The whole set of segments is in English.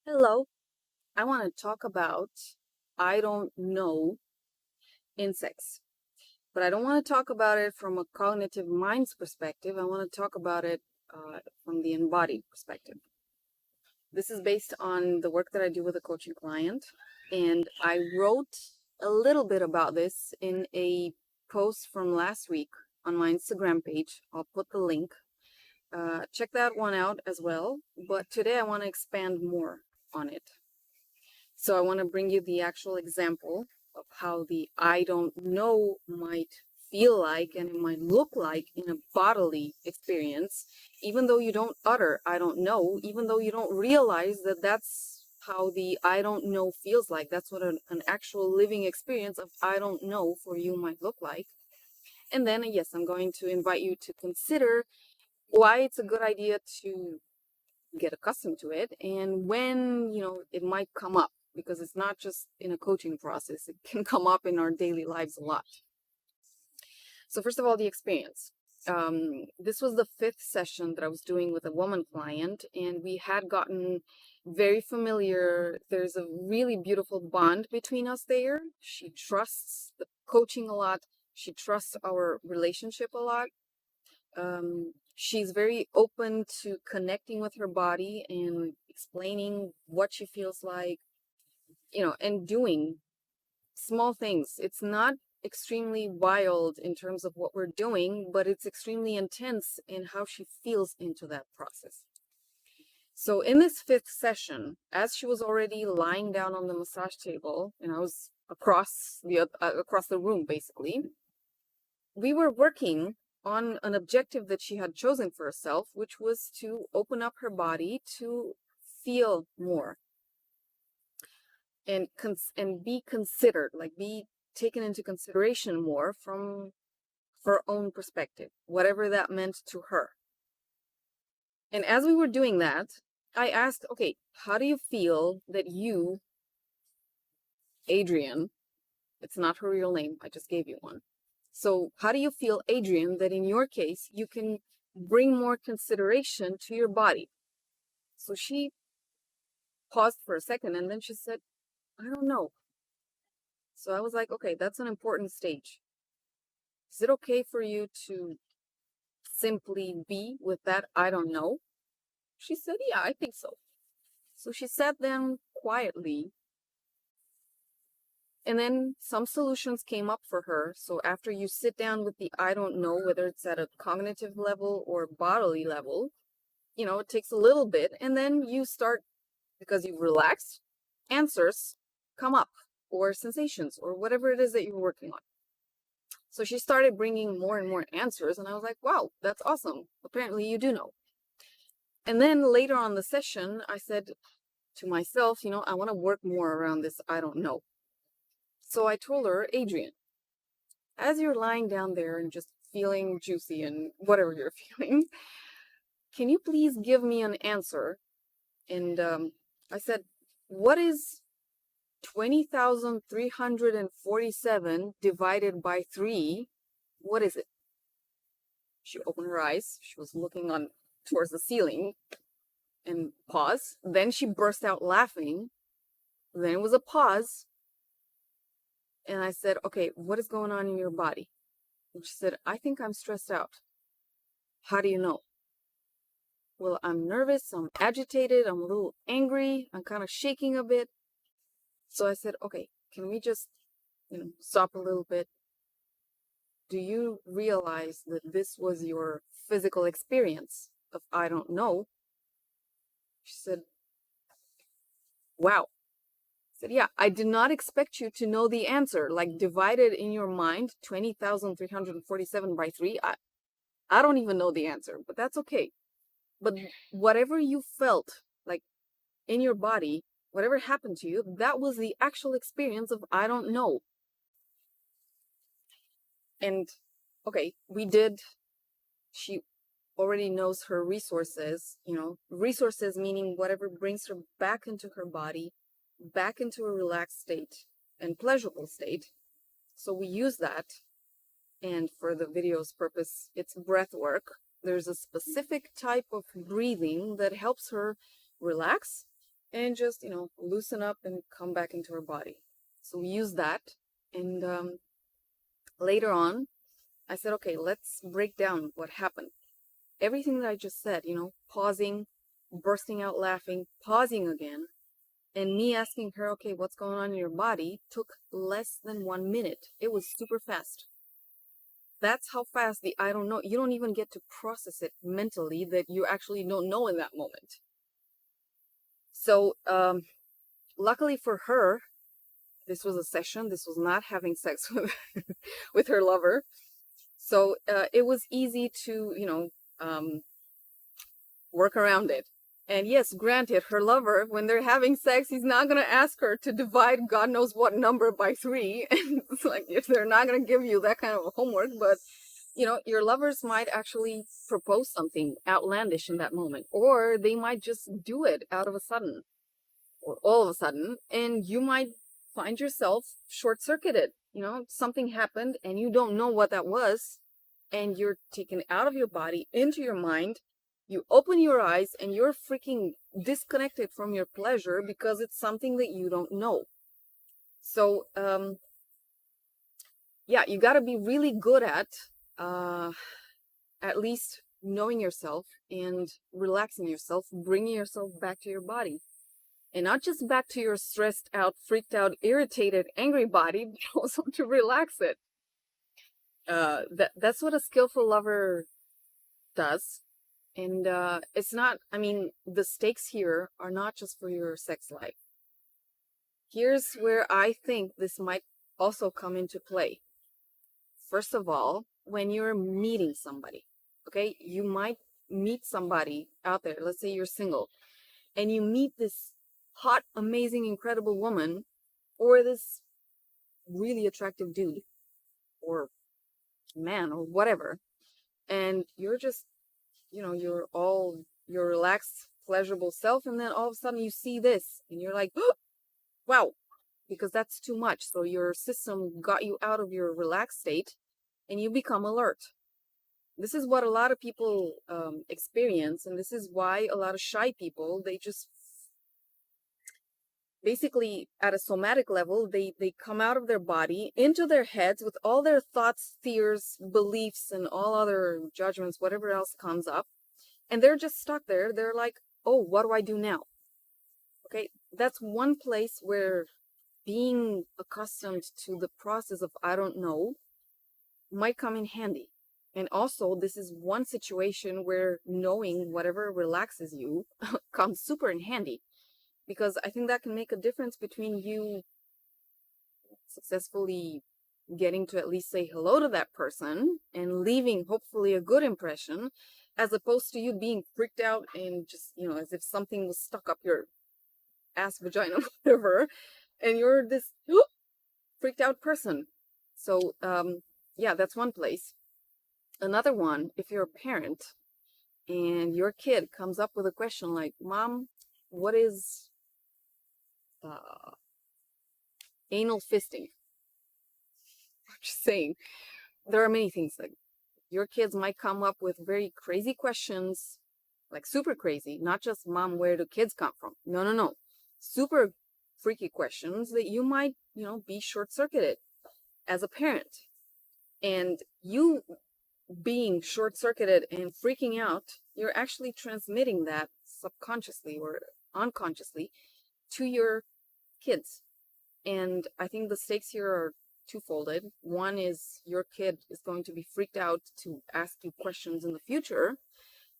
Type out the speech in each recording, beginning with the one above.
Hello, I want to talk about I don't know insects, but I don't want to talk about it from a cognitive minds perspective. I want to talk about it from the embodied perspective. This is based on the work that I do with a coaching client, and I wrote a little bit about this in a post from last week on my Instagram page. I'll put the link. Check that one out as well. But today I want to expand more on it. So I want to bring you the actual example of how the I don't know might feel like and it might look like in a bodily experience, even though you don't utter I don't know, even though you don't realize that that's how the I don't know feels like. That's what an actual living experience of I don't know for you might look like. And then, yes, I'm going to invite you to consider why it's a good idea to get accustomed to it and when it might come up, because it's not just in a coaching process, it can come up in our daily lives a lot. So first of all, the experience. This was the fifth session that I was doing with a woman client, and we had gotten very familiar. There's a really beautiful bond between us there. She trusts the coaching a lot. She trusts our relationship a lot. She's very open to connecting with her body and explaining what she feels like, and doing small things. It's not extremely wild in terms of what we're doing, but it's extremely intense in how she feels into that process. So in this fifth session, as she was already lying down on the massage table, and I was across the room basically, we were working on an objective that she had chosen for herself, which was to open up her body to feel more and be considered, like be taken into consideration more from her own perspective, whatever that meant to her. And as we were doing that, I asked, okay, how do you feel that you, Adrian, it's not her real name, I just gave you one. So how do you feel, Adrian, that in your case, you can bring more consideration to your body? So she paused for a second and then she said, I don't know. So I was like, okay, that's an important stage. Is it okay for you to simply be with that I don't know? She said, yeah, I think so. So she sat them quietly, and then some solutions came up for her. So after you sit down with the I don't know, whether it's at a cognitive level or bodily level, it takes a little bit, and then you start, because you've relaxed, answers come up, or sensations, or whatever it is that you're working on. So she started bringing more and more answers, and I was like, wow, that's awesome. Apparently you do know. And then later on the session, I said to myself, I want to work more around this I don't know. So I told her, Adrian, as you're lying down there and just feeling juicy and whatever you're feeling, can you please give me an answer? And I said, what is 20,347 divided by 3? What is it? She opened her eyes. She was looking on towards the ceiling and paused. Then she burst out laughing. Then it was a pause. And I said, okay, what is going on in your body? And she said, I think I'm stressed out. How do you know? Well, I'm nervous, I'm agitated, I'm a little angry, I'm kind of shaking a bit. So I said, okay, can we just, stop a little bit? Do you realize that this was your physical experience of I don't know? She said, wow. I said, yeah, I did not expect you to know the answer. Like divided in your mind, 20,347 by 3. I don't even know the answer, but that's okay. But whatever you felt like in your body, whatever happened to you, that was the actual experience of I don't know. And okay, she already knows her resources, resources meaning whatever brings her back into her body, back into a relaxed state and pleasurable state. So we use that. And for the video's purpose, it's breath work. There's a specific type of breathing that helps her relax and just, loosen up and come back into her body. So we use that. And later on, I said, okay, let's break down what happened. Everything that I just said, pausing, bursting out laughing, pausing again, and me asking her, okay, what's going on in your body, took less than 1 minute. It was super fast. That's how fast the I don't know. You don't even get to process it mentally that you actually don't know in that moment. So, luckily for her, this was a session. This was not having sex with with her lover. So it was easy to, work around it. And yes, granted, her lover, when they're having sex, he's not going to ask her to divide God knows what number by 3. And it's like, if they're not going to give you that kind of homework, but your lovers might actually propose something outlandish in that moment, or they might just do it out of a sudden or all of a sudden, and you might find yourself short circuited. Something happened and you don't know what that was, and you're taken out of your body into your mind. You open your eyes and you're freaking disconnected from your pleasure because it's something that you don't know. So, yeah, you got to be really good at least knowing yourself and relaxing yourself, bringing yourself back to your body. And not just back to your stressed out, freaked out, irritated, angry body, but also to relax it. That's what a skillful lover does. And it's not, I mean, the stakes here are not just for your sex life. Here's where I think this might also come into play. First of all, when you're meeting somebody, okay, you might meet somebody out there. Let's say you're single, and you meet this hot, amazing, incredible woman, or this really attractive dude or man or whatever, and you're just, you're all your relaxed, pleasurable self, and then all of a sudden you see this and you're like, oh, wow, because that's too much. So your system got you out of your relaxed state and you become alert. This is what a lot of people experience, and this is why a lot of shy people, they just basically at a somatic level, they come out of their body into their heads with all their thoughts, fears, beliefs, and all other judgments, whatever else comes up, and they're just stuck there. They're like, oh, what do I do now? Okay, that's one place where being accustomed to the process of I don't know might come in handy. And also, this is one situation where knowing whatever relaxes you comes super in handy, because I think that can make a difference between you successfully getting to at least say hello to that person and leaving hopefully a good impression, as opposed to you being freaked out and just, as if something was stuck up your ass, vagina, whatever, and you're this freaked out person. So, yeah, that's one place. Another one, if you're a parent and your kid comes up with a question like, Mom, what is uh, anal fisting? I'm just saying, there are many things. Like, your kids might come up with very crazy questions, like super crazy, not just, Mom, where do kids come from? No, no, no. Super freaky questions that you might, be short circuited as a parent. And you being short circuited and freaking out, you're actually transmitting that subconsciously or unconsciously to your kids. And I think the stakes here are twofolded. One is your kid is going to be freaked out to ask you questions in the future.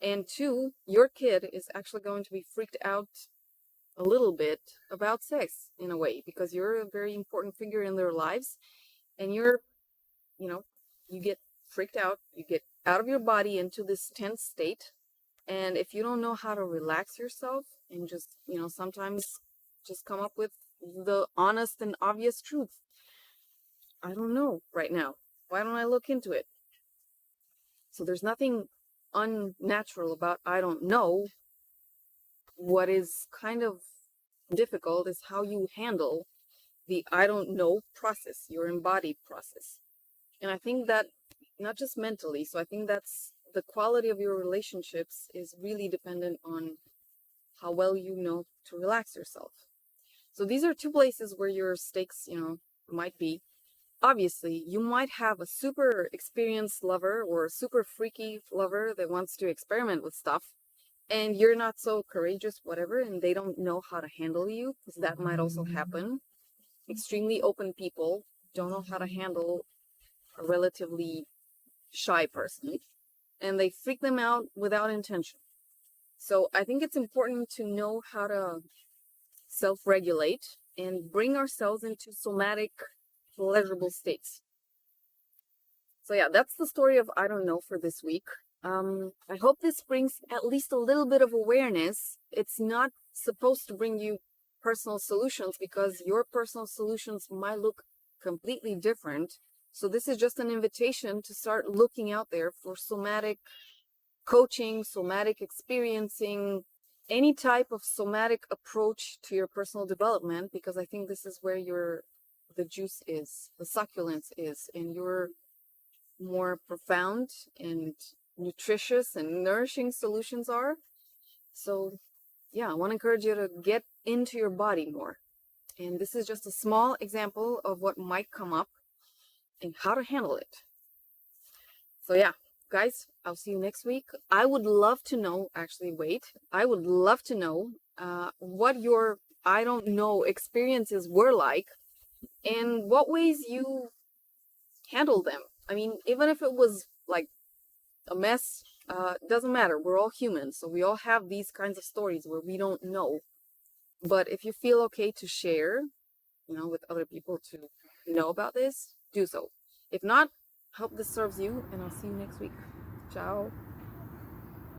And two, your kid is actually going to be freaked out a little bit about sex in a way, because you're a very important figure in their lives, and you're, you know, you get freaked out, you get out of your body into this tense state. And if you don't know how to relax yourself and just, sometimes just come up with the honest and obvious truth. I don't know right now. Why don't I look into it? So there's nothing unnatural about I don't know. What is kind of difficult is how you handle the I don't know process, your embodied process. And I think that not just mentally, so I think that's the quality of your relationships is really dependent on how well you know to relax yourself. So these are two places where your stakes, might be. Obviously, you might have a super experienced lover or a super freaky lover that wants to experiment with stuff, and you're not so courageous, whatever, and they don't know how to handle you, because that might also happen. Extremely open people don't know how to handle a relatively shy person, and they freak them out without intention. So I think it's important to know how to self-regulate and bring ourselves into somatic, pleasurable states. So yeah, that's the story of I Don't Know for this week. I hope this brings at least a little bit of awareness. It's not supposed to bring you personal solutions because your personal solutions might look completely different. So this is just an invitation to start looking out there for somatic coaching, somatic experiencing, any type of somatic approach to your personal development, because I think this is where the juice is, the succulence is, and your more profound and nutritious and nourishing solutions are. So yeah, I want to encourage you to get into your body more. And this is just a small example of what might come up and how to handle it. So yeah, guys, I'll see you next week. I would love to know, actually, wait, I would love to know what your I don't know experiences were like and what ways you handle them. I mean, even if it was like a mess, doesn't matter. We're all humans, so we all have these kinds of stories where we don't know. But if you feel okay to share, with other people to know about this, do so. If not, hope this serves you, and I'll see you next week. Ciao.